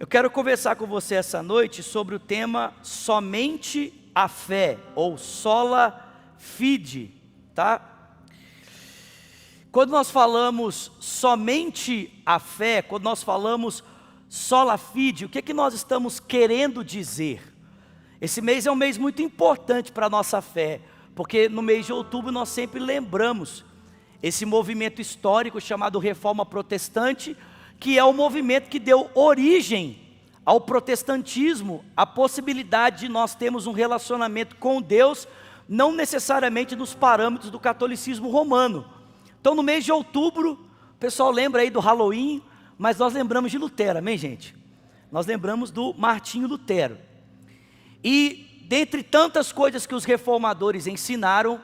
Eu quero conversar com você essa noite sobre o tema somente a fé, ou sola fide, tá? Quando nós falamos somente a fé, quando nós falamos sola fide, o que é que nós estamos querendo dizer? Esse mês é um mês muito importante para a nossa fé, porque no mês de outubro nós sempre lembramos esse movimento histórico chamado Reforma Protestante, que é o movimento que deu origem ao protestantismo, a possibilidade de nós termos um relacionamento com Deus, não necessariamente nos parâmetros do catolicismo romano. Então no mês de outubro, o pessoal lembra aí do Halloween, mas nós lembramos de Lutero, amém gente? Nós lembramos do Martinho Lutero. E dentre tantas coisas que os reformadores ensinaram,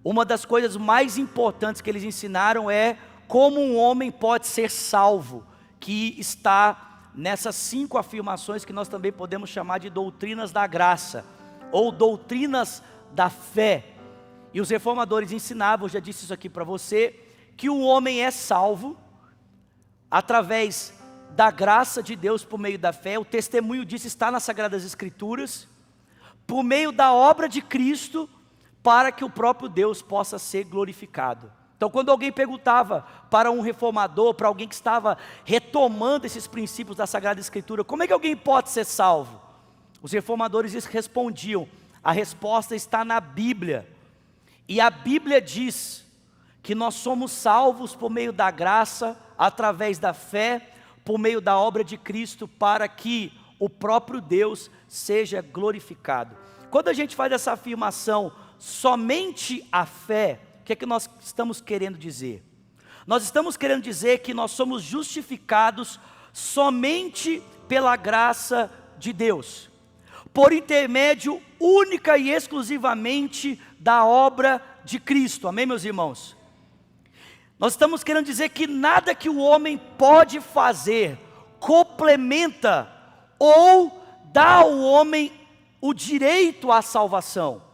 uma das coisas mais importantes que eles ensinaram é como um homem pode ser salvo, que está nessas 5 afirmações que nós também podemos chamar de doutrinas da graça, ou doutrinas da fé. E os reformadores ensinavam, eu já disse isso aqui para você, que o homem é salvo através da graça de Deus por meio da fé. O testemunho disso está nas Sagradas Escrituras, por meio da obra de Cristo, para que o próprio Deus possa ser glorificado. Então quando alguém perguntava para um reformador, para alguém que estava retomando esses princípios da Sagrada Escritura, como é que alguém pode ser salvo? Os reformadores respondiam, a resposta está na Bíblia. E a Bíblia diz que nós somos salvos por meio da graça, através da fé, por meio da obra de Cristo, para que o próprio Deus seja glorificado. Quando a gente faz essa afirmação, somente a fé, o que é que nós estamos querendo dizer? Nós estamos querendo dizer que nós somos justificados somente pela graça de Deus, por intermédio única e exclusivamente da obra de Cristo, amém meus irmãos? Nós estamos querendo dizer que nada que o homem pode fazer complementa ou dá ao homem o direito à salvação.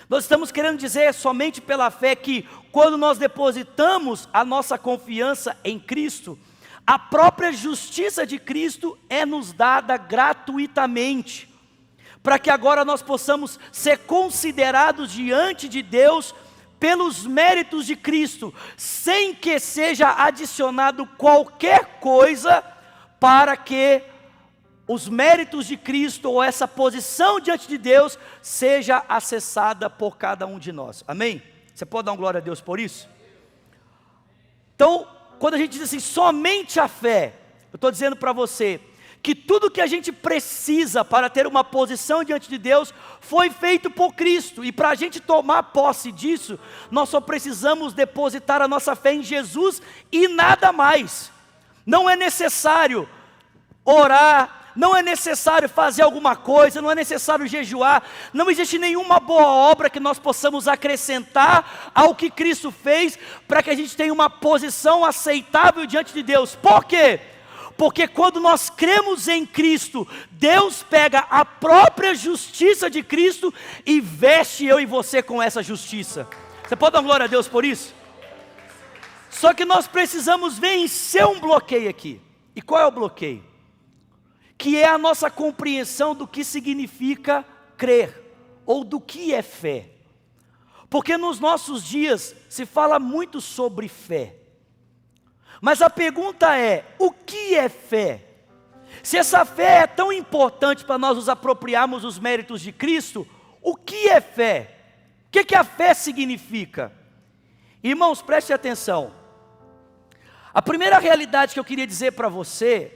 Nós estamos querendo dizer somente pela fé que quando nós depositamos a nossa confiança em Cristo, a própria justiça de Cristo é nos dada gratuitamente, para que agora nós possamos ser considerados diante de Deus pelos méritos de Cristo, sem que seja adicionado qualquer coisa para que os méritos de Cristo, ou essa posição diante de Deus, seja acessada por cada um de nós, amém? Você pode dar uma glória a Deus por isso? Então, quando a gente diz assim, somente a fé, eu estou dizendo para você, que tudo que a gente precisa para ter uma posição diante de Deus, foi feito por Cristo, e para a gente tomar posse disso, nós só precisamos depositar a nossa fé em Jesus, e nada mais. Não é necessário orar, não é necessário fazer alguma coisa, não é necessário jejuar, não existe nenhuma boa obra que nós possamos acrescentar ao que Cristo fez, para que a gente tenha uma posição aceitável diante de Deus. Por quê? Porque quando nós cremos em Cristo, Deus pega a própria justiça de Cristo e veste eu e você com essa justiça. Você pode dar glória a Deus por isso? Só que nós precisamos vencer um bloqueio aqui. E qual é o bloqueio? Que é a nossa compreensão do que significa crer, ou do que é fé. Porque nos nossos dias se fala muito sobre fé. Mas a pergunta é, o que é fé? Se essa fé é tão importante para nós nos apropriarmos dos méritos de Cristo, o que é fé? O que a fé significa? Irmãos, preste atenção. A primeira realidade que eu queria dizer para você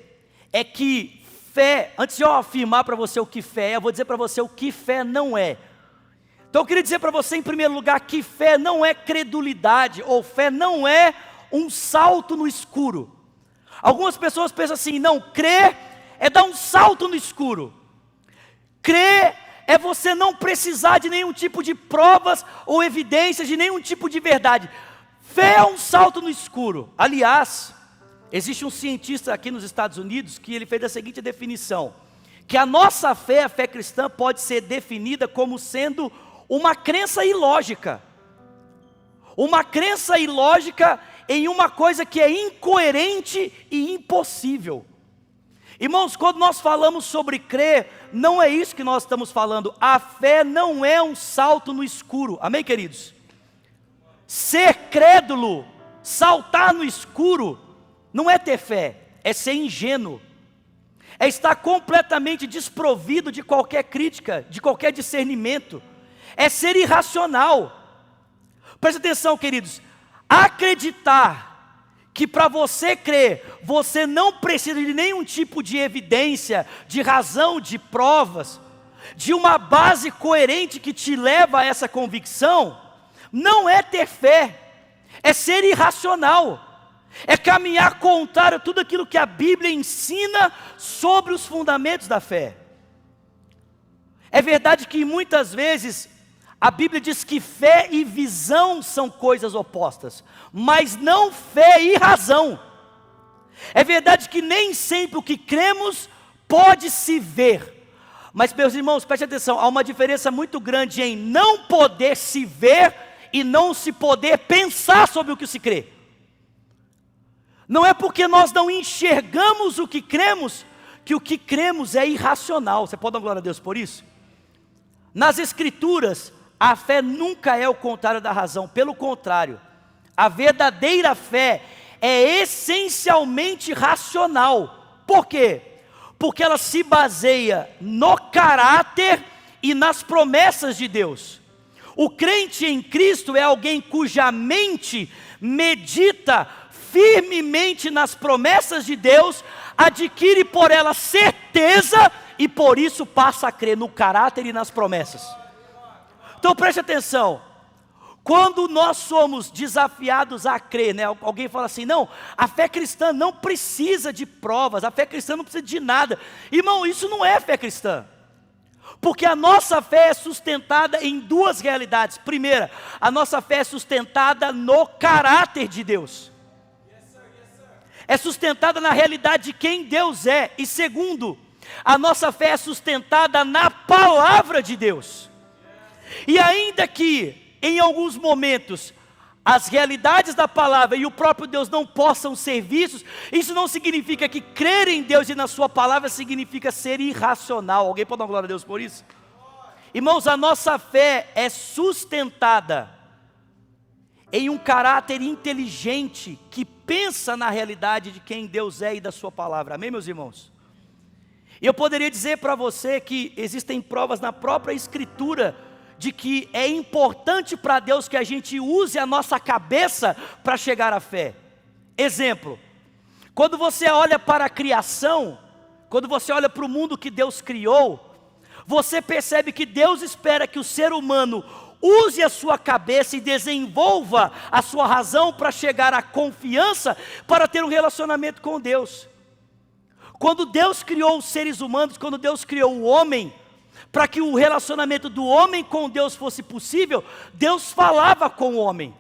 é que fé, antes de eu afirmar para você o que fé é, eu vou dizer para você o que fé não é. Então eu queria dizer para você em primeiro lugar que fé não é credulidade, ou fé não é um salto no escuro. Algumas pessoas pensam assim, não, crer é dar um salto no escuro. Crer é você não precisar de nenhum tipo de provas ou evidências, de nenhum tipo de verdade. Fé é um salto no escuro. Aliás, existe um cientista aqui nos Estados Unidos que ele fez a seguinte definição, que a nossa fé, a fé cristã, pode ser definida como sendo uma crença ilógica. Uma crença ilógica em uma coisa que é incoerente e impossível. Irmãos, quando nós falamos sobre crer, não é isso que nós estamos falando. A fé não é um salto no escuro, amém, queridos? Ser crédulo, saltar no escuro, não é ter fé, é ser ingênuo, é estar completamente desprovido de qualquer crítica, de qualquer discernimento, é ser irracional. Preste atenção, queridos, acreditar que para você crer, você não precisa de nenhum tipo de evidência, de razão, de provas, de uma base coerente que te leva a essa convicção, não é ter fé, é ser irracional, é caminhar contrário a tudo aquilo que a Bíblia ensina sobre os fundamentos da fé. É verdade que muitas vezes a Bíblia diz que fé e visão são coisas opostas, mas não fé e razão. É verdade que nem sempre o que cremos pode se ver. Mas, meus irmãos, preste atenção, há uma diferença muito grande em não poder se ver e não se poder pensar sobre o que se crê. Não é porque nós não enxergamos o que cremos, que o que cremos é irracional. Você pode dar glória a Deus por isso? Nas Escrituras, a fé nunca é o contrário da razão, pelo contrário, a verdadeira fé é essencialmente racional. Por quê? Porque ela se baseia no caráter e nas promessas de Deus. O crente em Cristo é alguém cuja mente medita firmemente nas promessas de Deus, adquire por ela certeza e por isso passa a crer no caráter e nas promessas. Então preste atenção, quando nós somos desafiados a crer, né? Alguém fala assim, não, a fé cristã não precisa de provas, a fé cristã não precisa de nada. Irmão, isso não é fé cristã, porque a nossa fé é sustentada em duas realidades. Primeira, a nossa fé é sustentada no caráter de Deus, é sustentada na realidade de quem Deus é. E segundo, a nossa fé é sustentada na palavra de Deus. E ainda que, em alguns momentos, as realidades da palavra e o próprio Deus não possam ser vistos, isso não significa que crer em Deus e na sua palavra significa ser irracional. Alguém pode dar glória a Deus por isso? Irmãos, a nossa fé é sustentada em um caráter inteligente, que pensa na realidade de quem Deus é e da sua palavra. Amém, meus irmãos? E eu poderia dizer para você que existem provas na própria Escritura de que é importante para Deus que a gente use a nossa cabeça para chegar à fé. Exemplo, quando você olha para a criação, quando você olha para o mundo que Deus criou, você percebe que Deus espera que o ser humano use a sua cabeça e desenvolva a sua razão para chegar à confiança, para ter um relacionamento com Deus. Quando Deus criou os seres humanos, quando Deus criou o homem, para que o relacionamento do homem com Deus fosse possível, Deus falava com o homem.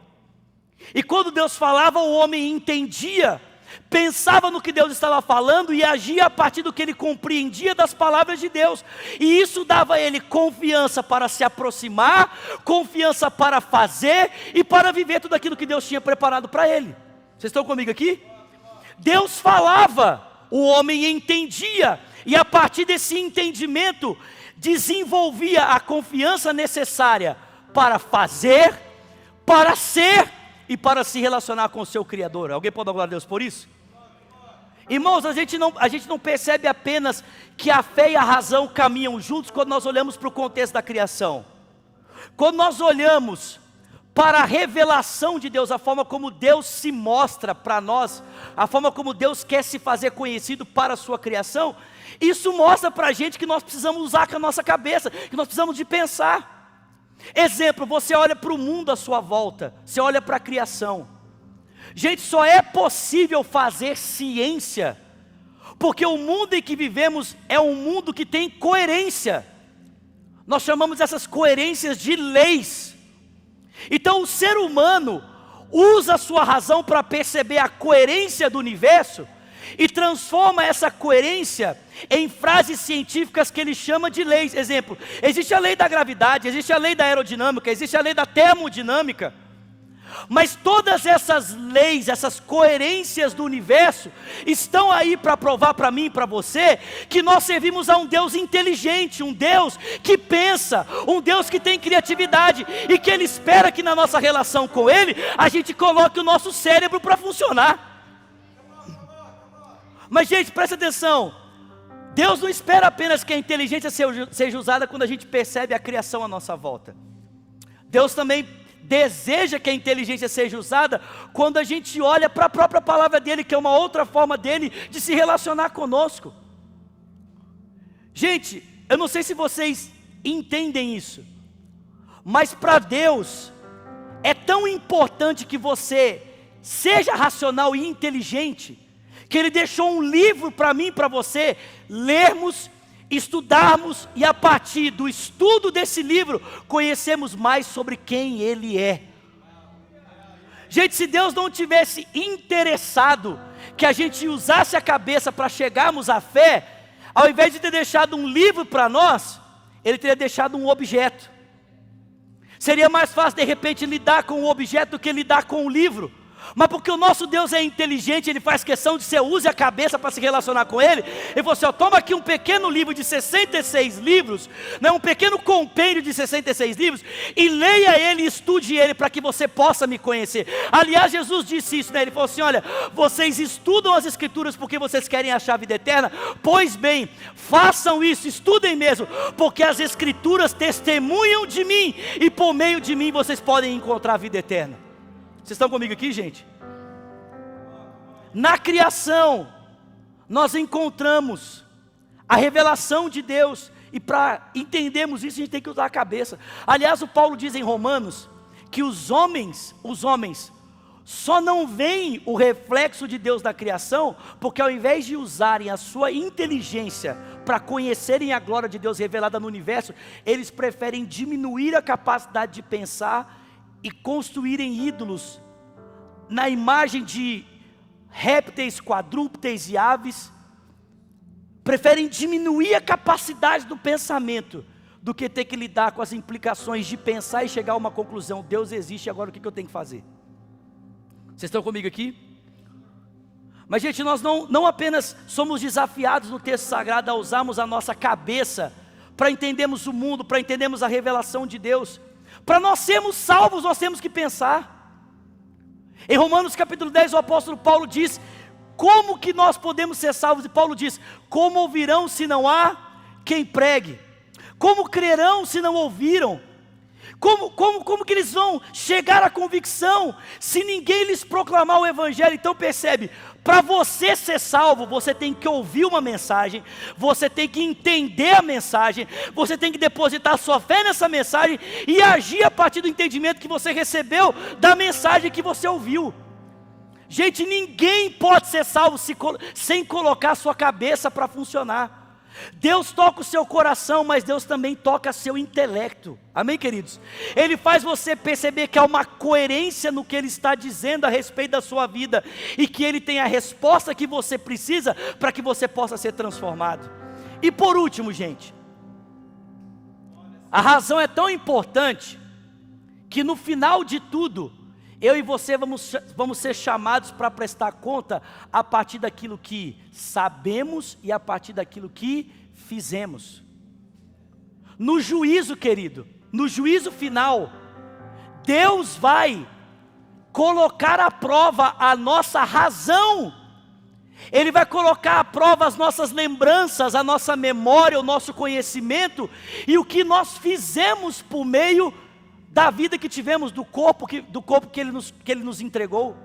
E quando Deus falava, o homem entendia, pensava no que Deus estava falando e agia a partir do que ele compreendia das palavras de Deus. E isso dava a ele confiança para se aproximar, confiança para fazer e para viver tudo aquilo que Deus tinha preparado para ele. Vocês estão comigo aqui? Deus falava, o homem entendia, e a partir desse entendimento, desenvolvia a confiança necessária para fazer, para ser e para se relacionar com o seu Criador. Alguém pode dar glória a Deus por isso? Irmãos, a gente não percebe apenas que a fé e a razão caminham juntos quando nós olhamos para o contexto da criação. Quando nós olhamos para a revelação de Deus, a forma como Deus se mostra para nós, a forma como Deus quer se fazer conhecido para a sua criação, isso mostra para a gente que nós precisamos usar com a nossa cabeça, que nós precisamos de pensar. Exemplo, você olha para o mundo à sua volta, você olha para a criação. Gente, só é possível fazer ciência, porque o mundo em que vivemos é um mundo que tem coerência. Nós chamamos essas coerências de leis. Então o ser humano usa a sua razão para perceber a coerência do universo e transforma essa coerência em frases científicas que ele chama de leis. Exemplo, existe a lei da gravidade, existe a lei da aerodinâmica, existe a lei da termodinâmica. Mas todas essas leis, essas coerências do universo, estão aí para provar para mim e para você, que nós servimos a um Deus inteligente, um Deus que pensa, um Deus que tem criatividade, e que Ele espera que na nossa relação com Ele, a gente coloque o nosso cérebro para funcionar. Mas gente, presta atenção, Deus não espera apenas que a inteligência seja usada quando a gente percebe a criação à nossa volta. Deus também deseja que a inteligência seja usada quando a gente olha para a própria palavra dEle, que é uma outra forma dEle de se relacionar conosco. Gente, eu não sei se vocês entendem isso, mas para Deus é tão importante que você seja racional e inteligente, que Ele deixou um livro para mim e para você lermos, estudarmos, e a partir do estudo desse livro, conhecemos mais sobre quem Ele é. Gente, se Deus não tivesse interessado que a gente usasse a cabeça para chegarmos à fé, ao invés de ter deixado um livro para nós, Ele teria deixado um objeto. Seria mais fácil de repente lidar com o objeto do que lidar com o livro. Mas porque o nosso Deus é inteligente, Ele faz questão de que você use a cabeça para se relacionar com Ele. Ele falou assim, ó, toma aqui um pequeno livro de 66 livros, né, um pequeno compêndio de 66 livros, e leia ele, estude ele, para que você possa me conhecer. Aliás, Jesus disse isso, né? Ele falou assim, olha, vocês estudam as Escrituras porque vocês querem achar a vida eterna? Pois bem, façam isso, estudem mesmo, porque as Escrituras testemunham de mim, e por meio de mim vocês podem encontrar a vida eterna. Vocês estão comigo aqui, gente? Na criação, nós encontramos a revelação de Deus, e para entendermos isso, a gente tem que usar a cabeça. Aliás, o Paulo diz em Romanos, que os homens só não veem o reflexo de Deus na criação, porque ao invés de usarem a sua inteligência para conhecerem a glória de Deus revelada no universo, eles preferem diminuir a capacidade de pensar e construírem ídolos na imagem de répteis, quadrúpedes e aves. Preferem diminuir a capacidade do pensamento do que ter que lidar com as implicações de pensar e chegar a uma conclusão: Deus existe, agora o que eu tenho que fazer? Vocês estão comigo aqui? Mas gente, nós não apenas somos desafiados no texto sagrado a usarmos a nossa cabeça para entendermos o mundo, para entendermos a revelação de Deus. Para nós sermos salvos, nós temos que pensar. Em Romanos capítulo 10, o apóstolo Paulo diz, como que nós podemos ser salvos? E Paulo diz, como ouvirão se não há quem pregue? Como crerão se não ouviram? Como que eles vão chegar à convicção se ninguém lhes proclamar o evangelho? Então percebe, para você ser salvo, você tem que ouvir uma mensagem, você tem que entender a mensagem, você tem que depositar sua fé nessa mensagem e agir a partir do entendimento que você recebeu da mensagem que você ouviu. Gente, ninguém pode ser salvo sem colocar a sua cabeça para funcionar. Deus toca o seu coração, mas Deus também toca seu intelecto. Amém, queridos? Ele faz você perceber que há uma coerência no que Ele está dizendo a respeito da sua vida, e que Ele tem a resposta que você precisa para que você possa ser transformado. E por último, gente, a razão é tão importante que no final de tudo, eu e você vamos ser chamados para prestar conta a partir daquilo que sabemos e a partir daquilo que fizemos. No juízo, querido, no juízo final, Deus vai colocar à prova a nossa razão. Ele vai colocar à prova as nossas lembranças, a nossa memória, o nosso conhecimento e o que nós fizemos por meio da vida que tivemos, do corpo que Ele nos entregou.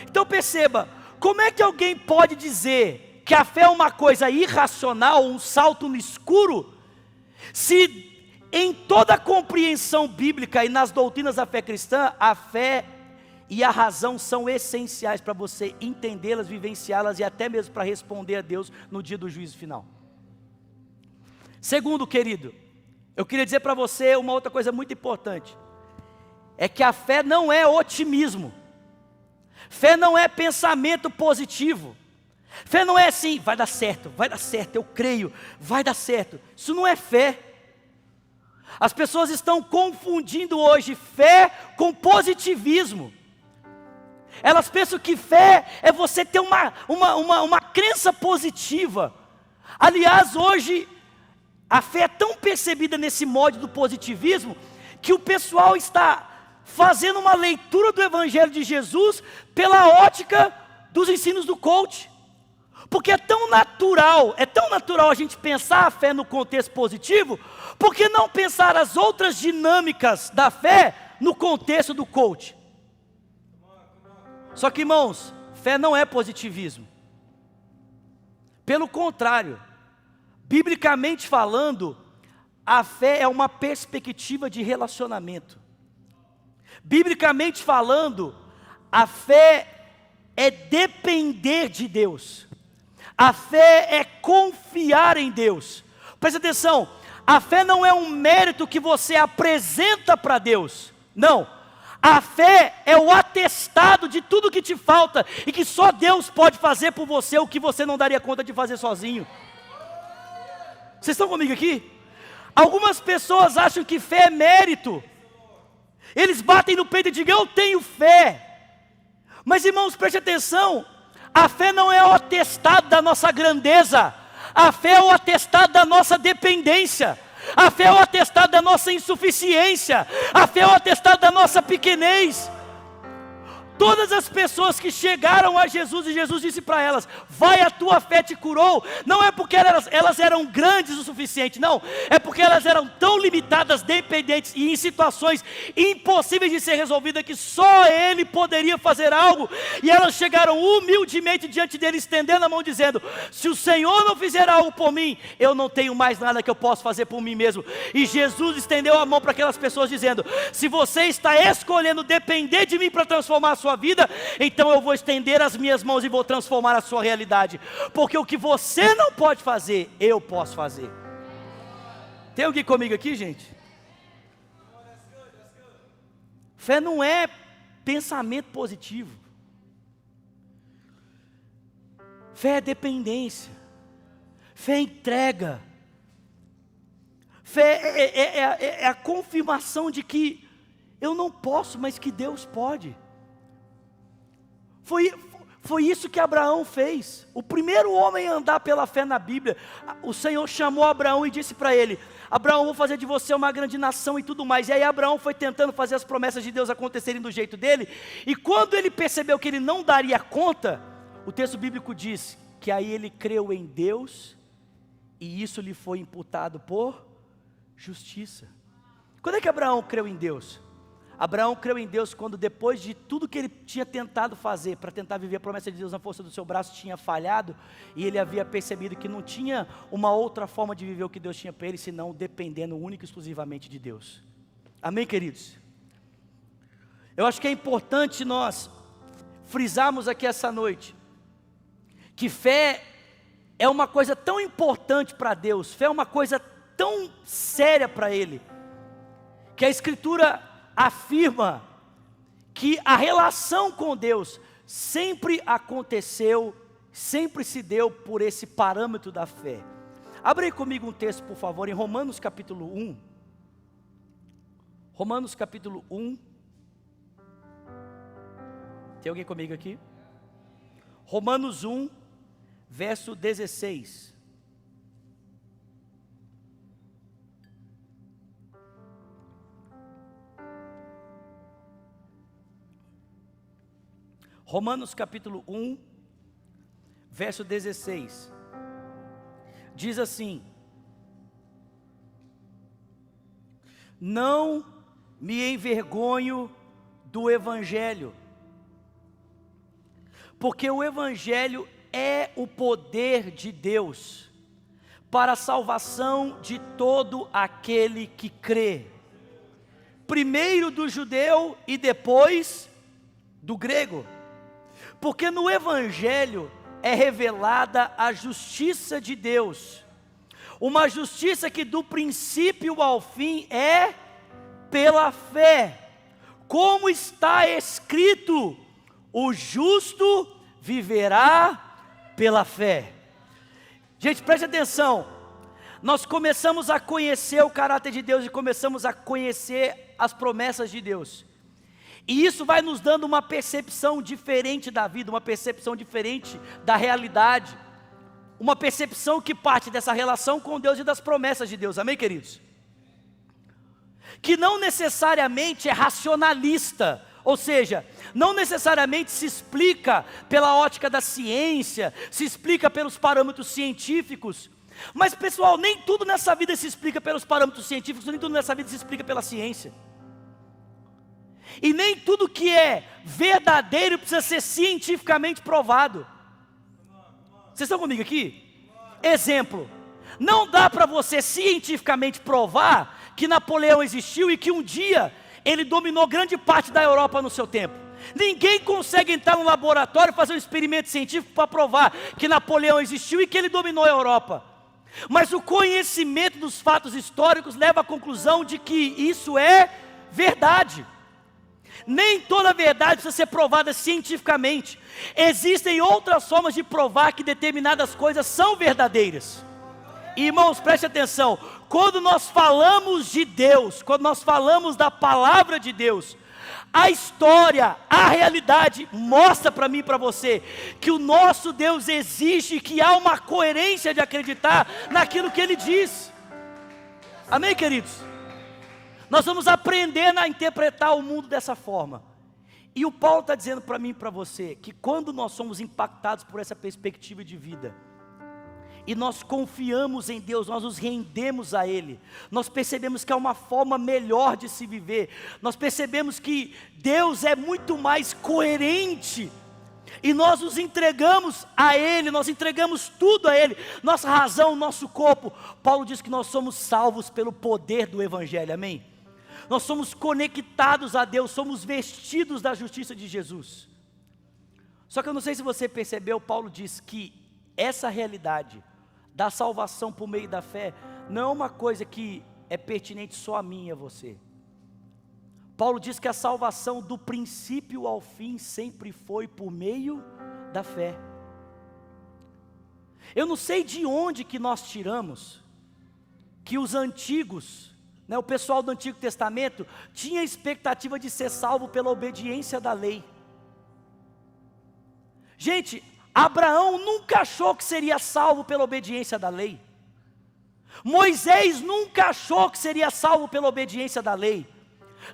Então perceba, como é que alguém pode dizer que a fé é uma coisa irracional, um salto no escuro, se em toda a compreensão bíblica e nas doutrinas da fé cristã, a fé e a razão são essenciais para você entendê-las, vivenciá-las e até mesmo para responder a Deus no dia do juízo final. Segundo, querido, eu queria dizer para você uma outra coisa muito importante, é que a fé não é otimismo, fé não é pensamento positivo, fé não é assim, vai dar certo, eu creio, vai dar certo. Isso não é fé. As pessoas estão confundindo hoje fé com positivismo. Elas pensam que fé é você ter uma crença positiva. Aliás, hoje, a fé é tão percebida nesse molde do positivismo, que o pessoal está fazendo uma leitura do Evangelho de Jesus pela ótica dos ensinos do coach. Porque é tão natural a gente pensar a fé no contexto positivo, por que não pensar as outras dinâmicas da fé no contexto do coach? Só que, irmãos, fé não é positivismo. Pelo contrário, biblicamente falando, a fé é uma perspectiva de relacionamento. Biblicamente falando, a fé é depender de Deus. A fé é confiar em Deus. Presta atenção, a fé não é um mérito que você apresenta para Deus. Não. A fé é o atestado de tudo que te falta e que só Deus pode fazer por você o que você não daria conta de fazer sozinho. Vocês estão comigo aqui? Algumas pessoas acham que fé é mérito. Eles batem no peito e dizem: eu tenho fé. Mas, irmãos, preste atenção. A fé não é o atestado da nossa grandeza. A fé é o atestado da nossa dependência. A fé é o atestado da nossa insuficiência. A fé é o atestado da nossa pequenez. Todas as pessoas que chegaram a Jesus e Jesus disse para elas: vai, a tua fé te curou. Não é porque elas eram grandes o suficiente, não. É porque elas eram tão limitadas, dependentes e em situações impossíveis de ser resolvidas, que só Ele poderia fazer algo. E elas chegaram humildemente diante dele, estendendo a mão, dizendo: se o Senhor não fizer algo por mim, eu não tenho mais nada que eu possa fazer por mim mesmo. E Jesus estendeu a mão para aquelas pessoas dizendo: se você está escolhendo depender de mim para transformar a sua vida, então eu vou estender as minhas mãos e vou transformar a sua realidade. Porque o que você não pode fazer, eu posso fazer. Tem alguém comigo aqui, gente? Fé não é pensamento positivo. Fé é dependência. Fé é entrega. Fé é a confirmação de que eu não posso, mas que Deus pode. Foi isso que Abraão fez. O primeiro homem a andar pela fé na Bíblia. O Senhor chamou Abraão e disse para ele: Abraão, vou fazer de você uma grande nação e tudo mais. E aí Abraão foi tentando fazer as promessas de Deus acontecerem do jeito dele. E quando ele percebeu que ele não daria conta, o texto bíblico diz que aí ele creu em Deus e isso lhe foi imputado por justiça. Quando é que Abraão creu em Deus? Abraão creu em Deus quando, depois de tudo que ele tinha tentado fazer para tentar viver a promessa de Deus na força do seu braço, tinha falhado, e ele havia percebido que não tinha uma outra forma de viver o que Deus tinha para ele, senão dependendo única e exclusivamente de Deus. Amém, queridos? Eu acho que é importante nós frisarmos aqui essa noite, que fé é uma coisa tão importante para Deus, fé é uma coisa tão séria para Ele, que a Escritura afirma que a relação com Deus sempre aconteceu, sempre se deu por esse parâmetro da fé. Abre aí comigo um texto, por favor, em Romanos capítulo 1. Romanos capítulo 1. Tem alguém comigo aqui? Romanos 1, verso 16. Romanos capítulo 1, verso 16, diz assim: não me envergonho do Evangelho, porque o Evangelho é o poder de Deus, para a salvação de todo aquele que crê, primeiro do judeu e depois do grego. Porque no Evangelho é revelada a justiça de Deus, uma justiça que do princípio ao fim é pela fé, como está escrito: o justo viverá pela fé. Gente, preste atenção, nós começamos a conhecer o caráter de Deus e começamos a conhecer as promessas de Deus. E isso vai nos dando uma percepção diferente da vida, uma percepção diferente da realidade, uma percepção que parte dessa relação com Deus e das promessas de Deus, amém, queridos? Que não necessariamente é racionalista, ou seja, não necessariamente se explica pela ótica da ciência, se explica pelos parâmetros científicos, mas pessoal, nem tudo nessa vida se explica pelos parâmetros científicos, nem tudo nessa vida se explica pela ciência. E nem tudo que é verdadeiro precisa ser cientificamente provado. Vocês estão comigo aqui? Exemplo, não dá para você cientificamente provar que Napoleão existiu e que um dia ele dominou grande parte da Europa no seu tempo. Ninguém consegue entrar no laboratório e fazer um experimento científico para provar que Napoleão existiu e que ele dominou a Europa. Mas o conhecimento dos fatos históricos leva à conclusão de que isso é verdade. Nem toda verdade precisa ser provada cientificamente. Existem outras formas de provar que determinadas coisas são verdadeiras. Irmãos, preste atenção. Quando nós falamos de Deus, quando nós falamos da palavra de Deus, a história, a realidade mostra para mim e para você que o nosso Deus existe, que há uma coerência de acreditar naquilo que Ele diz. Amém, queridos? Nós vamos aprender a interpretar o mundo dessa forma. E o Paulo está dizendo para mim e para você que quando nós somos impactados por essa perspectiva de vida, e nós confiamos em Deus, nós nos rendemos a Ele, nós percebemos que há uma forma melhor de se viver, nós percebemos que Deus é muito mais coerente, e nós nos entregamos a Ele, nós entregamos tudo a Ele, nossa razão, nosso corpo. Paulo diz que nós somos salvos pelo poder do Evangelho, amém? Nós somos conectados a Deus, somos vestidos da justiça de Jesus. Só que eu não sei se você percebeu, Paulo diz que essa realidade da salvação por meio da fé não é uma coisa que é pertinente só a mim e a você. Paulo diz que a salvação do princípio ao fim sempre foi por meio da fé. Eu não sei de onde que nós tiramos que os antigos, o pessoal do Antigo Testamento tinha a expectativa de ser salvo pela obediência da lei. Gente, Abraão nunca achou que seria salvo pela obediência da lei. Moisés nunca achou que seria salvo pela obediência da lei.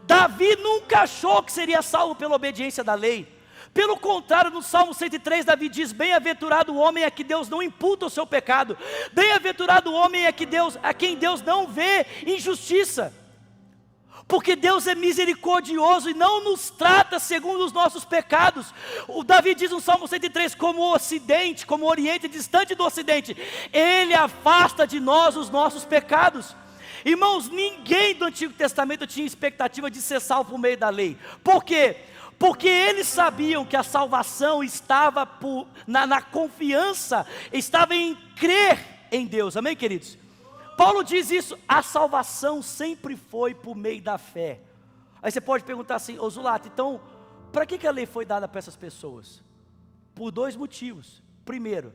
Davi nunca achou que seria salvo pela obediência da lei. Pelo contrário, no Salmo 103, Davi diz: bem-aventurado o homem a que Deus não imputa o seu pecado. Bem-aventurado o homem a quem Deus não vê injustiça. Porque Deus é misericordioso e não nos trata segundo os nossos pecados. O Davi diz no Salmo 103, como o Ocidente, como o Oriente distante do Ocidente, Ele afasta de nós os nossos pecados. Irmãos, ninguém do Antigo Testamento tinha expectativa de ser salvo por meio da lei. Por quê? Porque eles sabiam que a salvação estava na confiança, estava em crer em Deus, amém, queridos? Paulo diz isso, a salvação sempre foi por meio da fé. Aí você pode perguntar assim: ô Zulato, então, para que a lei foi dada para essas pessoas? Por dois motivos. Primeiro,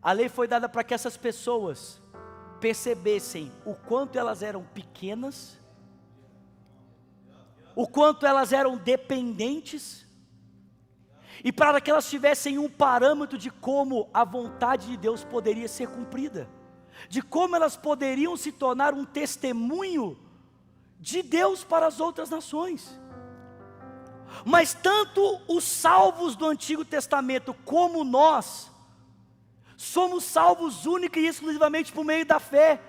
a lei foi dada para que essas pessoas percebessem o quanto elas eram pequenas, o quanto elas eram dependentes, e para que elas tivessem um parâmetro de como a vontade de Deus poderia ser cumprida, de como elas poderiam se tornar um testemunho de Deus para as outras nações. Mas tanto os salvos do Antigo Testamento como nós somos salvos única e exclusivamente por meio da fé.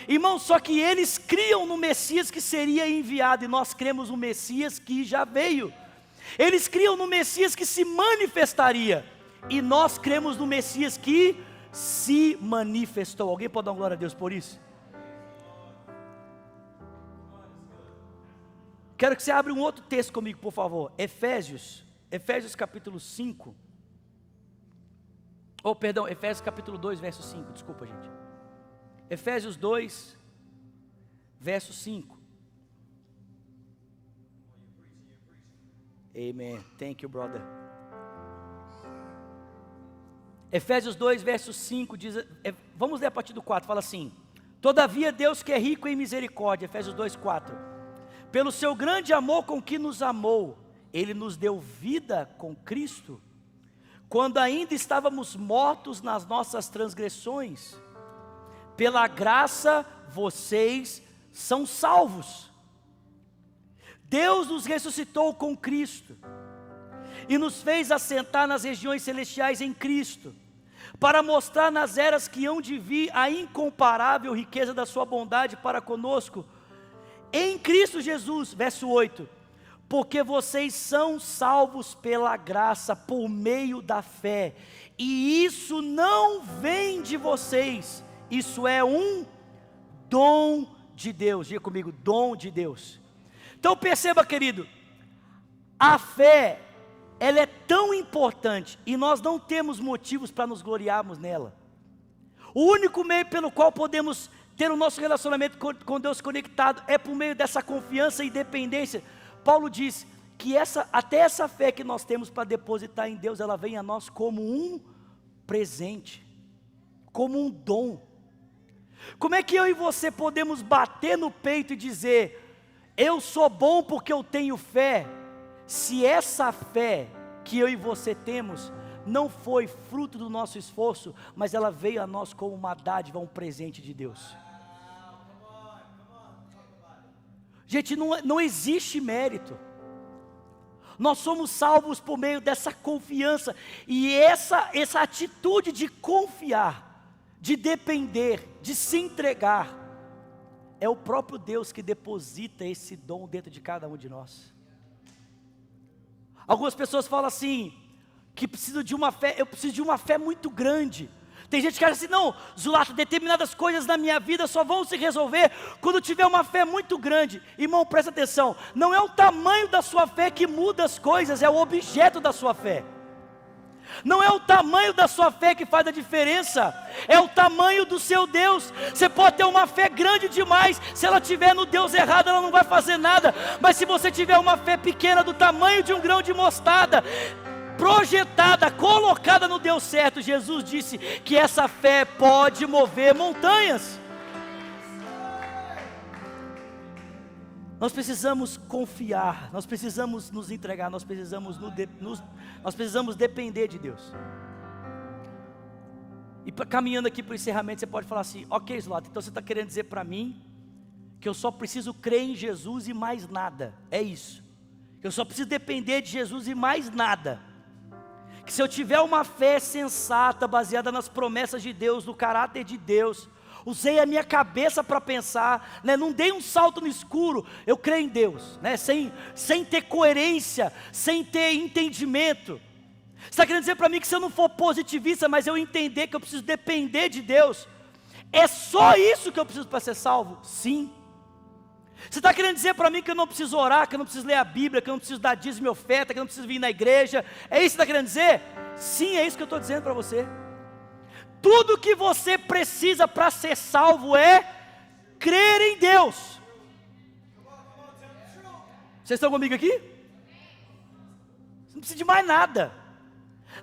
Irmãos, só que eles criam no Messias que seria enviado, e nós cremos no Messias que já veio. Eles criam no Messias que se manifestaria, e nós cremos no Messias que se manifestou. Alguém pode dar uma glória a Deus por isso? Quero que você abra um outro texto comigo, por favor. Efésios capítulo 5. Efésios capítulo 2, verso 5. Desculpa, gente. Efésios 2, verso 5. Amen. Thank you, brother. Efésios 2, verso 5, diz, vamos ler a partir do 4, fala assim: todavia Deus que é rico em misericórdia, Efésios 2, 4, pelo seu grande amor com que nos amou, Ele nos deu vida com Cristo, quando ainda estávamos mortos nas nossas transgressões, pela graça vocês são salvos. Deus nos ressuscitou com Cristo, e nos fez assentar nas regiões celestiais em Cristo, para mostrar nas eras que hão de vir a incomparável riqueza da sua bondade para conosco, em Cristo Jesus, verso 8, porque vocês são salvos pela graça, por meio da fé, e isso não vem de vocês, isso é um dom de Deus. Diga comigo, dom de Deus. Então perceba, querido, a fé, ela é tão importante, e nós não temos motivos para nos gloriarmos nela. O único meio pelo qual podemos ter o nosso relacionamento com Deus conectado é por meio dessa confiança e dependência. Paulo diz que até essa fé que nós temos para depositar em Deus, ela vem a nós como um presente, como um dom. Como é que eu e você podemos bater no peito e dizer, eu sou bom porque eu tenho fé, se essa fé que eu e você temos, não foi fruto do nosso esforço, mas ela veio a nós como uma dádiva, um presente de Deus? Gente, não existe mérito. Nós somos salvos por meio dessa confiança, e essa atitude de confiar, de depender, de se entregar, é o próprio Deus que deposita esse dom dentro de cada um de nós. Algumas pessoas falam assim, que precisam de uma fé, eu preciso de uma fé muito grande. Tem gente que acha assim, não, Zulato, determinadas coisas na minha vida só vão se resolver quando tiver uma fé muito grande. Irmão, presta atenção, não é o tamanho da sua fé que muda as coisas, é o objeto da sua fé. Não é o tamanho da sua fé que faz a diferença, é o tamanho do seu Deus. Você pode ter uma fé grande demais, se ela estiver no Deus errado, ela não vai fazer nada. Mas se você tiver uma fé pequena, do tamanho de um grão de mostarda, projetada, colocada no Deus certo, Jesus disse que essa fé pode mover montanhas. Nós precisamos confiar, nós precisamos nos entregar, nós precisamos depender de Deus. E caminhando aqui para o encerramento, você pode falar assim, ok, Zulato, então você está querendo dizer para mim que eu só preciso crer em Jesus e mais nada, é isso, eu só preciso depender de Jesus e mais nada, que se eu tiver uma fé sensata, baseada nas promessas de Deus, no caráter de Deus, usei a minha cabeça para pensar, né? Não dei um salto no escuro, eu creio em Deus, né? sem ter coerência, sem ter entendimento. Você está querendo dizer para mim que se eu não for positivista, mas eu entender que eu preciso depender de Deus, é só isso que eu preciso para ser salvo? Sim. Você está querendo dizer para mim que eu não preciso orar, que eu não preciso ler a Bíblia, que eu não preciso dar dízimo e oferta, que eu não preciso vir na igreja? É isso que você está querendo dizer? Sim, é isso que eu estou dizendo para você. Tudo que você precisa para ser salvo é crer em Deus. Vocês estão comigo aqui? Você não precisa de mais nada.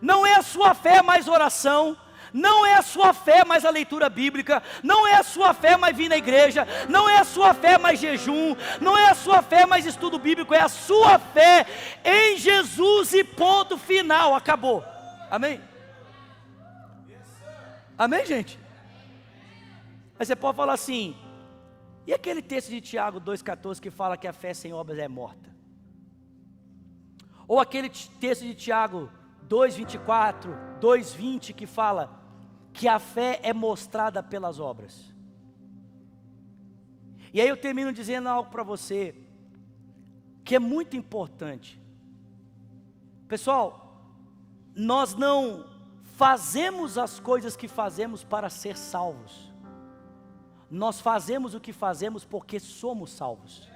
Não é a sua fé mais oração, não é a sua fé mais a leitura bíblica, não é a sua fé mais vir na igreja, não é a sua fé mais jejum, não é a sua fé mais estudo bíblico, é a sua fé em Jesus e ponto final, acabou. Amém? Amém, gente? Aí você pode falar assim, e aquele texto de Tiago 2,14 que fala que a fé sem obras é morta? Ou aquele texto de Tiago 2,24, 2,20 que fala que a fé é mostrada pelas obras? E aí eu termino dizendo algo para você, que é muito importante. Pessoal, nós não fazemos as coisas que fazemos para ser salvos. Nós fazemos o que fazemos porque somos salvos.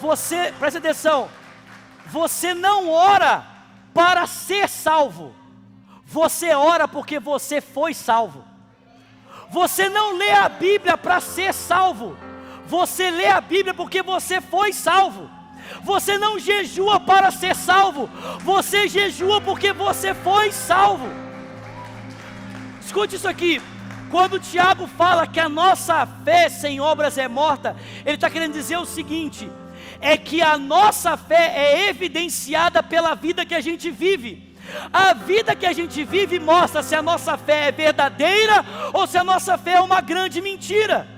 Você, presta atenção, você não ora para ser salvo, você ora porque você foi salvo. Você não lê a Bíblia para ser salvo, você lê a Bíblia porque você foi salvo. Você não jejua para ser salvo, você jejua porque você foi salvo. Escute isso aqui. Quando o Tiago fala que a nossa fé sem obras é morta, ele está querendo dizer o seguinte: é que a nossa fé é evidenciada pela vida que a gente vive. A vida que a gente vive mostra se a nossa fé é verdadeira ou se a nossa fé é uma grande mentira.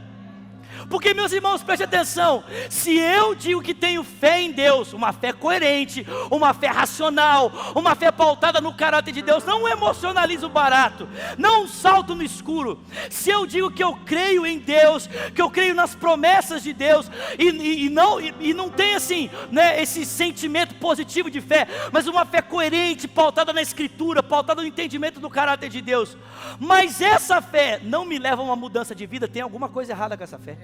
Porque, meus irmãos, preste atenção, se eu digo que tenho fé em Deus, uma fé coerente, uma fé racional, uma fé pautada no caráter de Deus, não um emocionalismo barato, não um salto no escuro. Se eu digo que eu creio em Deus, que eu creio nas promessas de Deus, e não tem assim, né, esse sentimento positivo de fé, mas uma fé coerente, pautada na Escritura, pautada no entendimento do caráter de Deus, mas essa fé não me leva a uma mudança de vida, tem alguma coisa errada com essa fé.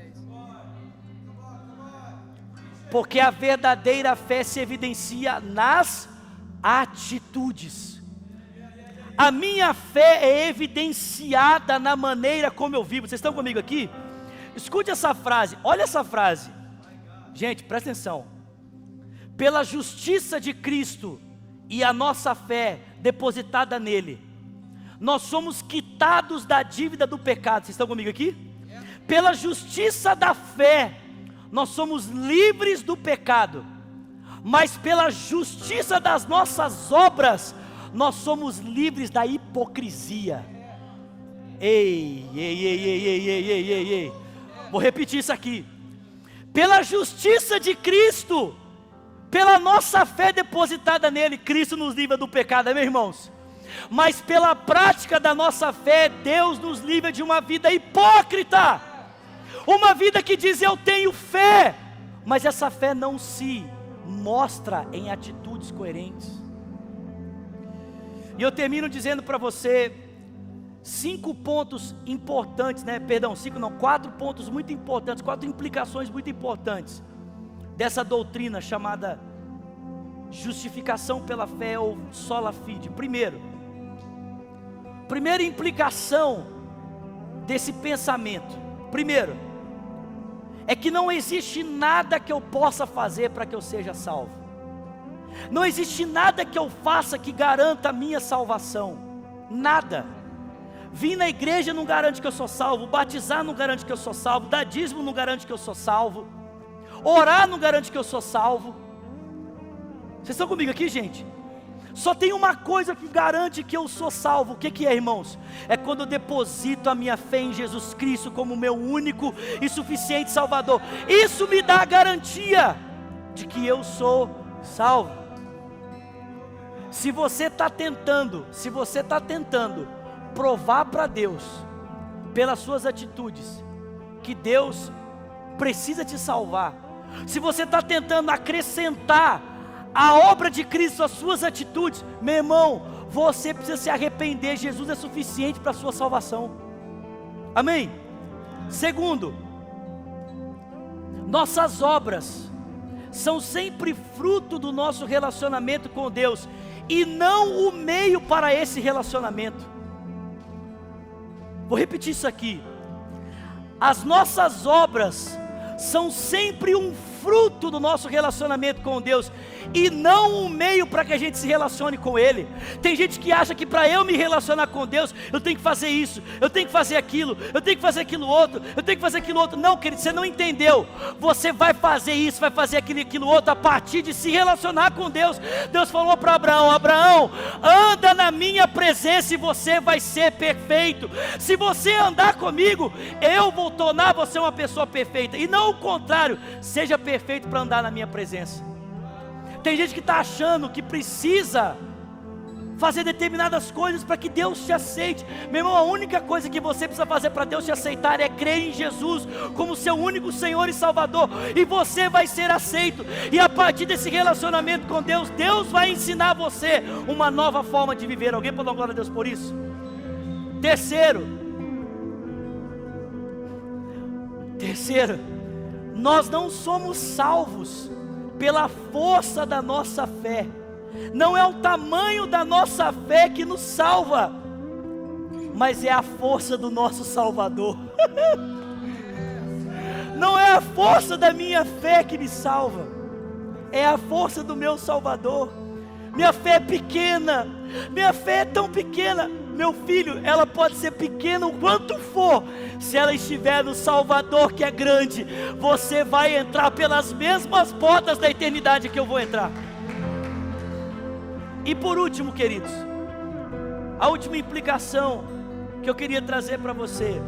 Porque a verdadeira fé se evidencia nas atitudes. A minha fé é evidenciada na maneira como eu vivo. Vocês estão comigo aqui? Escute essa frase, olha essa frase. Gente, presta atenção. Pela justiça de Cristo e a nossa fé depositada nele, nós somos quitados da dívida do pecado. Vocês estão comigo aqui? Pela justiça da fé, nós somos livres do pecado, mas pela justiça das nossas obras, nós somos livres da hipocrisia. Ei, vou repetir isso aqui. Pela justiça de Cristo, pela nossa fé depositada nele, Cristo nos livra do pecado, meus irmãos. Mas pela prática da nossa fé, Deus nos livra de uma vida hipócrita. Uma vida que diz eu tenho fé, mas essa fé não se mostra em atitudes coerentes. E eu termino dizendo para você 5 pontos importantes, quatro pontos muito importantes, 4 implicações muito importantes dessa doutrina chamada justificação pela fé ou sola fide. Primeira implicação desse pensamento, é que não existe nada que eu possa fazer para que eu seja salvo. Não existe nada que eu faça que garanta a minha salvação. Nada. Vir na igreja não garante que eu sou salvo. Batizar não garante que eu sou salvo. Dar dízimo não garante que eu sou salvo. Orar não garante que eu sou salvo. Vocês estão comigo aqui, gente? Só tem uma coisa que garante que eu sou salvo. O que é, irmãos? É quando eu deposito a minha fé em Jesus Cristo como meu único e suficiente Salvador. Isso me dá a garantia de que eu sou salvo. Se você está tentando provar para Deus, pelas suas atitudes, que Deus precisa te salvar, se você está tentando acrescentar a obra de Cristo às suas atitudes, meu irmão, você precisa se arrepender. Jesus é suficiente para a sua salvação. Amém? Segundo, nossas obras são sempre fruto do nosso relacionamento com Deus, e não o meio para esse relacionamento. Vou repetir isso aqui. As nossas obras são sempre um fruto do nosso relacionamento com Deus, e não um meio para que a gente se relacione com Ele. Tem gente que acha que para eu me relacionar com Deus, eu tenho que fazer isso, eu tenho que fazer aquilo, eu tenho que fazer aquilo outro, eu tenho que fazer aquilo outro. Não, querido, você não entendeu. Você vai fazer isso, vai fazer aquilo outro a partir de se relacionar com Deus. Deus falou para Abraão: Abraão, anda na minha presença e você vai ser perfeito. Se você andar comigo, eu vou tornar você uma pessoa perfeita, e não o contrário. Seja perfeito para andar na minha presença. Tem gente que está achando que precisa fazer determinadas coisas para que Deus te aceite. Meu irmão, a única coisa que você precisa fazer para Deus te aceitar é crer em Jesus como seu único Senhor e Salvador, e você vai ser aceito. E a partir desse relacionamento com Deus, Deus vai ensinar você uma nova forma de viver. Alguém pode dar glória a Deus por isso? Terceiro, nós não somos salvos pela força da nossa fé. Não é o tamanho da nossa fé que nos salva, mas é a força do nosso Salvador. Não é a força da minha fé que me salva. é a força do meu Salvador. Minha fé é pequena, minha fé é tão pequena. Meu filho, ela pode ser pequena o quanto for, se ela estiver no Salvador que é grande, você vai entrar pelas mesmas portas da eternidade que eu vou entrar. E por último, queridos, a última implicação que eu queria trazer para você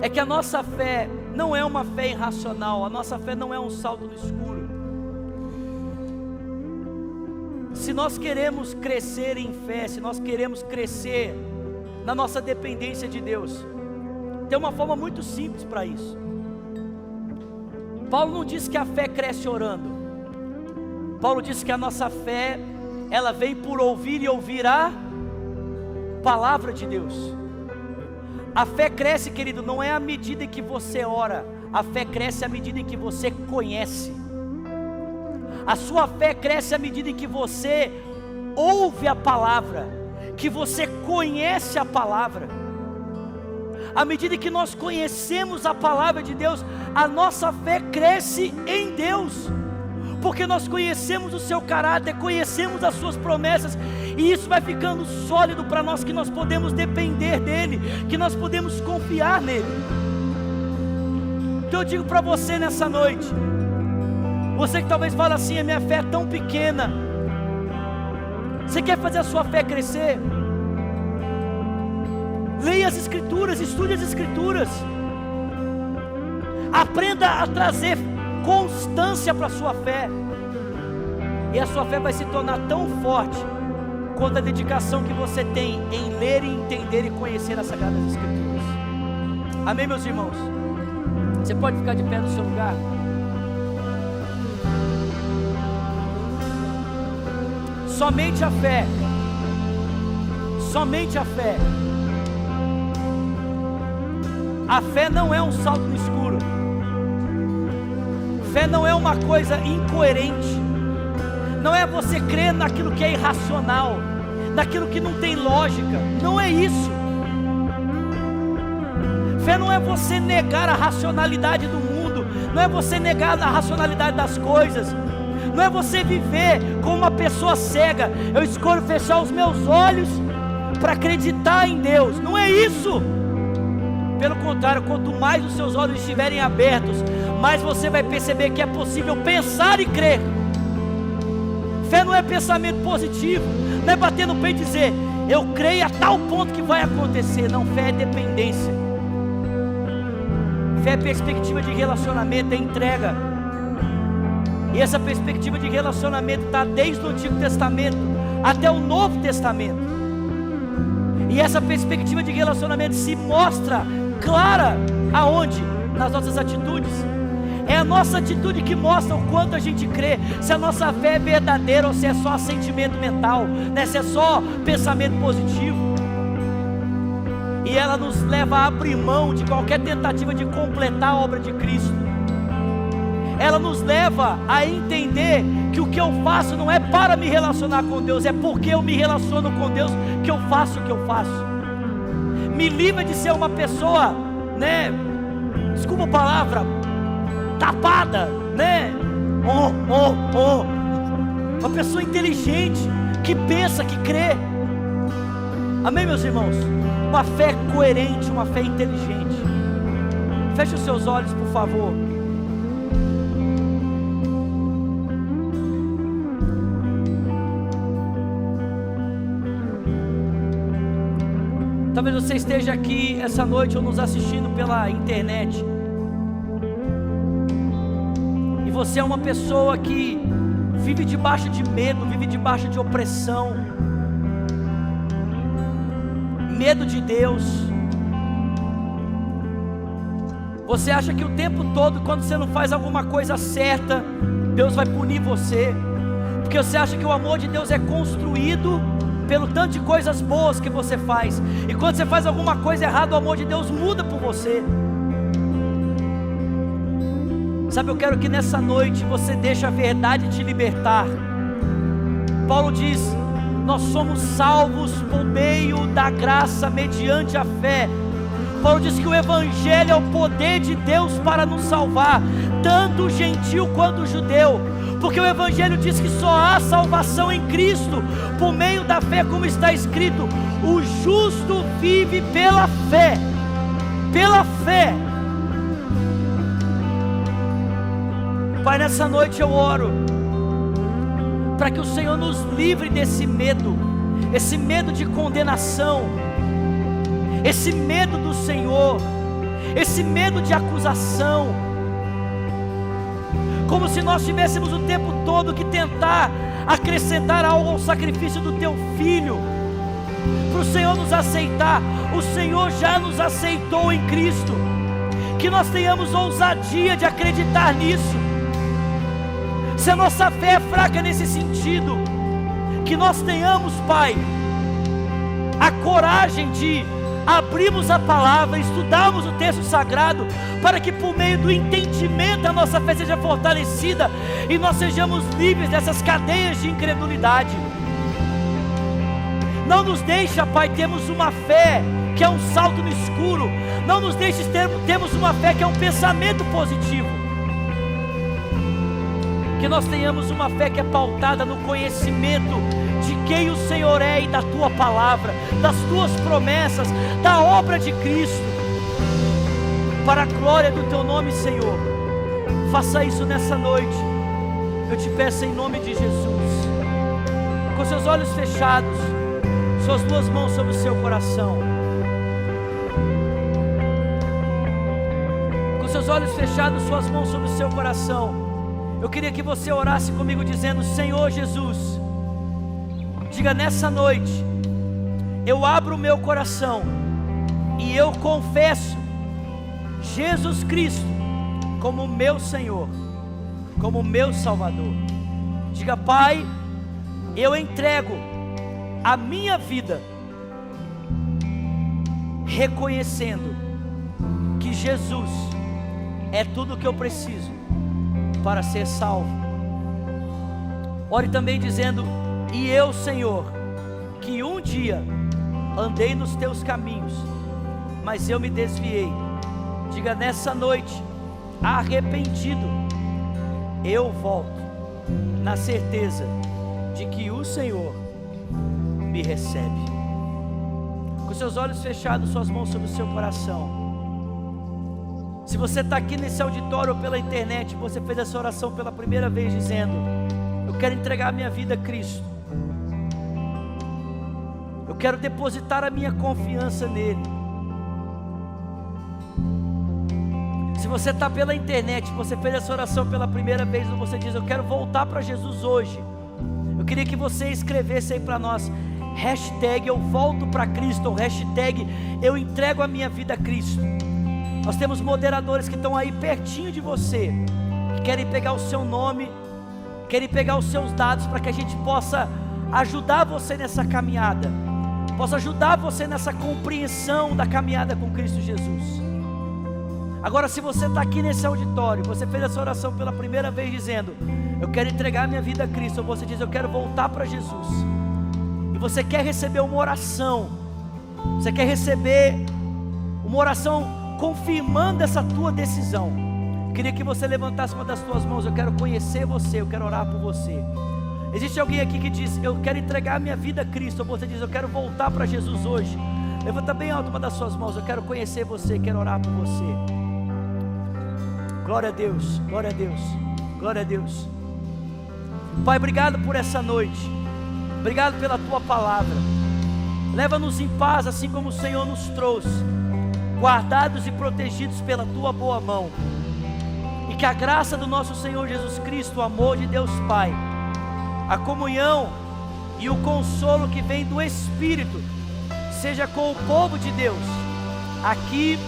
é que a nossa fé não é uma fé irracional, a nossa fé não é um salto no escuro. Se nós queremos crescer em fé, se nós queremos crescer na nossa dependência de Deus, tem uma forma muito simples para isso. Paulo não disse que a fé cresce orando. Paulo disse que a nossa fé, ela vem por ouvir e ouvir a palavra de Deus. A fé cresce, querido, não é à medida em que você ora, a fé cresce à medida em que você conhece. A sua fé cresce à medida em que você ouve a palavra, que você conhece a palavra. À medida que nós conhecemos a palavra de Deus, a nossa fé cresce em Deus, porque nós conhecemos o seu caráter, conhecemos as suas promessas, e isso vai ficando sólido para nós, que nós podemos depender dele, que nós podemos confiar nele. Então eu digo para você nessa noite, você que talvez fale assim, a minha fé é tão pequena, você quer fazer a sua fé crescer? Leia as Escrituras, estude as Escrituras, aprenda a trazer constância para a sua fé, e a sua fé vai se tornar tão forte quanto a dedicação que você tem em ler e entender e conhecer as Sagradas Escrituras. Amém, meus irmãos? Você pode ficar de pé no seu lugar? Somente a fé, somente a fé. A fé não é um salto no escuro. Fé não é uma coisa incoerente. Não é você crer naquilo que é irracional, naquilo que não tem lógica. Não é isso. Fé não é você negar a racionalidade do mundo, não é você negar a racionalidade das coisas, não é você viver como uma pessoa cega. Eu escolho fechar os meus olhos para acreditar em Deus. Não é isso. Pelo contrário, quanto mais os seus olhos estiverem abertos, mais você vai perceber que é possível pensar e crer. Fé não é pensamento positivo, não é bater no peito e dizer, eu creio a tal ponto que vai acontecer. Não, fé é dependência. Fé é perspectiva de relacionamento, é entrega. E essa perspectiva de relacionamento está desde o Antigo Testamento até o Novo Testamento. E essa perspectiva de relacionamento se mostra clara aonde? Nas nossas atitudes. É a nossa atitude que mostra o quanto a gente crê, se a nossa fé é verdadeira ou se é só sentimento mental, né? Se é só pensamento positivo. E ela nos leva a abrir mão de qualquer tentativa de completar a obra de Cristo. Ela nos leva a entender que o que eu faço não é para me relacionar com Deus, é porque eu me relaciono com Deus que eu faço o que eu faço. Me livra de ser uma pessoa, né, desculpa a palavra, tapada, né, uma pessoa inteligente, que pensa, que crê. Amém, meus irmãos? Uma fé coerente, uma fé inteligente. Feche os seus olhos, por favor. Talvez você esteja aqui essa noite ou nos assistindo pela internet, e você é uma pessoa que vive debaixo de medo, vive debaixo de opressão, medo de Deus. Você acha que o tempo todo, quando você não faz alguma coisa certa, Deus vai punir você, porque você acha que o amor de Deus é construído pelo tanto de coisas boas que você faz, e quando você faz alguma coisa errada, o amor de Deus muda por você. Sabe, eu quero que nessa noite você deixe a verdade te libertar. Paulo diz, nós somos salvos por meio da graça, mediante a fé. Paulo diz que o Evangelho é o poder de Deus para nos salvar. tanto o gentil quanto o judeu, porque o Evangelho diz que só há salvação em Cristo, por meio da fé, como está escrito: o justo vive pela fé. Pela fé. Pai, nessa noite eu oro para que o Senhor nos livre desse medo, esse medo de condenação, esse medo do Senhor, esse medo de acusação, como se nós tivéssemos o tempo todo que tentar acrescentar algo ao sacrifício do Teu Filho, para o Senhor nos aceitar. O Senhor já nos aceitou em Cristo, que nós tenhamos ousadia de acreditar nisso. Se a nossa fé é fraca nesse sentido, que nós tenhamos, Pai, a coragem de abrirmos a palavra, estudarmos o texto sagrado, para que por meio do entendimento a nossa fé seja fortalecida e nós sejamos livres dessas cadeias de incredulidade. Não nos deixa, Pai, termos uma fé que é um salto no escuro. Não nos deixe termos uma fé que é um pensamento positivo. Que nós tenhamos uma fé que é pautada no conhecimento de quem o Senhor é e da Tua palavra, das Tuas promessas, da obra de Cristo, para a glória do Teu nome, Senhor. Faça isso nessa noite, eu te peço em nome de Jesus. Com seus olhos fechados, suas duas mãos sobre o seu coração. Com seus olhos fechados, suas mãos sobre o seu coração. Eu queria que você orasse comigo dizendo: Senhor Jesus, diga nessa noite, eu abro o meu coração e eu confesso Jesus Cristo como meu Senhor, como meu Salvador. Diga: Pai, eu entrego a minha vida, reconhecendo que Jesus é tudo o que eu preciso para ser salvo. Ore também dizendo: e eu, Senhor, que um dia andei nos teus caminhos, mas eu me desviei. Diga nessa noite, arrependido, eu volto, na certeza de que o Senhor me recebe. Com seus olhos fechados, suas mãos sobre o seu coração. Se você está aqui nesse auditório ou pela internet, você fez essa oração pela primeira vez dizendo: eu quero entregar a minha vida a Cristo, eu quero depositar a minha confiança nele. Se você está pela internet, você fez essa oração pela primeira vez, ou você diz: eu quero voltar para Jesus hoje, eu queria que você escrevesse aí para nós, hashtag eu volto para Cristo, ou hashtag eu entrego a minha vida a Cristo. Nós temos moderadores que estão aí pertinho de você, que querem pegar o seu nome, querem pegar os seus dados, para que a gente possa ajudar você nessa caminhada, possa ajudar você nessa compreensão da caminhada com Cristo Jesus. Agora, se você está aqui nesse auditório, você fez essa oração pela primeira vez dizendo: eu quero entregar minha vida a Cristo, ou você diz: eu quero voltar para Jesus, e você quer receber uma oração, você quer receber uma oração confirmando essa tua decisão, queria que você levantasse uma das tuas mãos. Eu quero conhecer você, eu quero orar por você. Existe alguém aqui que diz: eu quero entregar minha vida a Cristo, ou você diz: eu quero voltar para Jesus hoje? Levanta bem alto uma das suas mãos. Eu quero conhecer você, quero orar por você. Glória a Deus, glória a Deus, glória a Deus. Pai, obrigado por essa noite, obrigado pela Tua palavra. Leva-nos em paz, assim como o Senhor nos trouxe, guardados e protegidos pela Tua boa mão. E que a graça do nosso Senhor Jesus Cristo, o amor de Deus Pai, a comunhão e o consolo que vem do Espírito, seja com o povo de Deus, aqui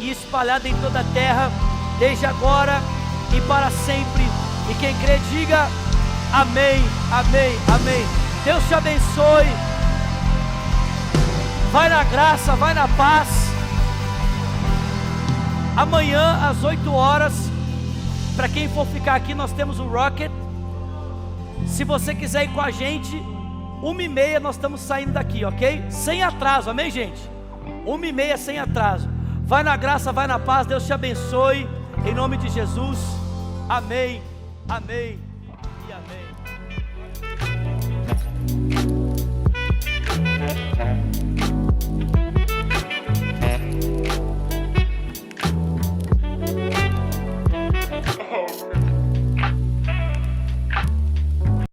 e espalhado em toda a terra, desde agora e para sempre. E quem crê diga amém, amém, amém. Deus te abençoe. Vai na graça, vai na paz. Amanhã às 8 horas, para quem for ficar aqui, nós temos o Rocket. Se você quiser ir com a gente, 1h30 nós estamos saindo daqui, ok? Sem atraso, amém, gente? 1h30 sem atraso. Vai na graça, vai na paz. Deus te abençoe, em nome de Jesus. Amém, amém.